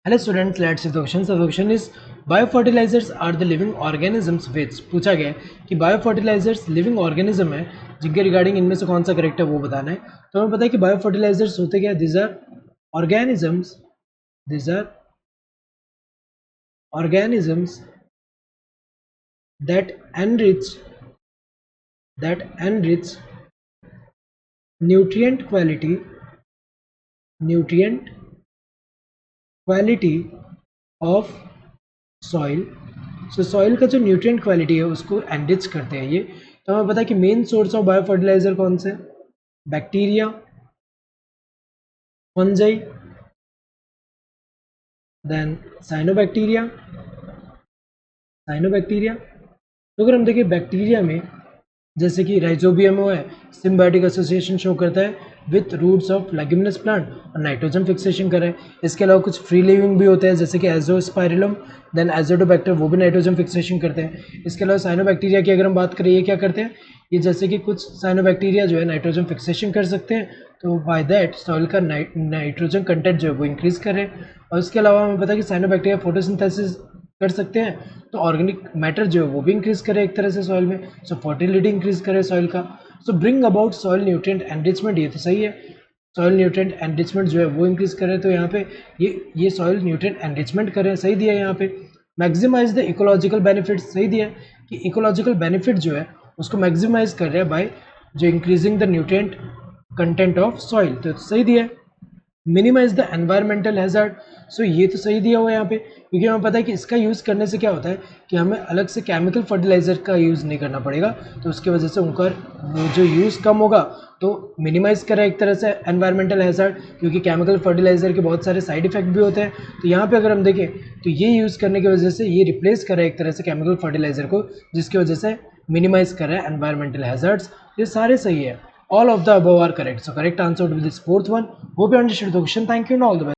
Hello students, let's see the question. The question is biofertilizers are the living organisms which. पूछा गया है कि biofertilisers living organism है जिनके रिगार्डिंग इनमें से कौन सा करेक्ट है वो बताना है. तो हमें पता है कि बायोफर्टिलाइजर्स होते क्या है. This are organisms, this are organisms that enrich nutrient quality of soil. So soil का जो न्यूट्रिएंट क्वालिटी है उसको एनरिच करते हैं ये. तो हमें पता है कि main source of bio fertilizer कौन से? Bacteria, fungi, then cyanobacteria. तो अगर हम देखें बैक्टीरिया में जैसे कि राइजोबियम है, सिम्बायोटिक एसोसिएशन शो करता है with roots of leguminous plant और नाइट्रोजन फिक्सेशन करे. इसके अलावा कुछ फ्री लिविंग भी होते हैं जैसे कि एजोस्पाइरिलम, देन एजोडोबैक्टर, वो भी नाइट्रोजन फिक्सेशन करते हैं. इसके अलावा साइनोबैक्टीरिया की अगर हम बात करें, ये क्या करते हैं? ये जैसे कि कुछ साइनोबैक्टीरिया जो है नाइट्रोजन फिक्सेशन कर सकते हैं, तो बाय दैट सॉइल का नाइट्रोजन कंटेंट जो है वो इंक्रीज करे. और इसके अलावा हमें पता है कि साइनोबैक्टीरिया फोटोसिंथेसिस कर सकते हैं, तो ऑर्गेनिक मैटर जो है वो भी इंक्रीज करे एक तरह से सॉइल में. सो फर्टिलिटी इंक्रीज करे सॉइल का. सो bring about soil nutrient enrichment, ये तो सही है. सॉइल न्यूट्रिएंट एनरिचमेंट जो है वो इंक्रीज करे, तो यहाँ पे ये सॉइल न्यूट्रिएंट एनरिचमेंट करे, सही दिया है यहाँ पे. मैक्सिमाइज द इकोलॉजिकल बेनिफिट, सही दिया है कि इकोलॉजिकल बेनिफिट जो है उसको मैक्सिमाइज कर रहे हैं बाय जो increasing the nutrient content of soil, तो सही दिया है. मिनिमाइज द एनवायरमेंटल हैजार्ड, सो ये तो सही दिया हुआ है यहाँ पे, क्योंकि हमें पता है कि इसका यूज़ करने से क्या होता है कि हमें अलग से केमिकल फर्टिलाइजर का यूज़ नहीं करना पड़ेगा, तो उसकी वजह से उनका वो जो यूज़ कम होगा, तो मिनिमाइज करें एक तरह से एनवायरमेंटल हैजार्ड, क्योंकि केमिकल फर्टिलाइजर के बहुत सारे साइड इफेक्ट भी होते हैं. तो यहाँ पे अगर हम देखें तो ये यूज़ करने की वजह से ये रिप्लेस करें एक तरह से केमिकल फर्टिलाइजर को, जिसकी वजह से मिनिमाइज करें एनवायरमेंटल हैजार्ड्स. ये सारे सही है. All of the above are correct. So correct answer will be this fourth one. Hope you understood the question. Thank you and all the best.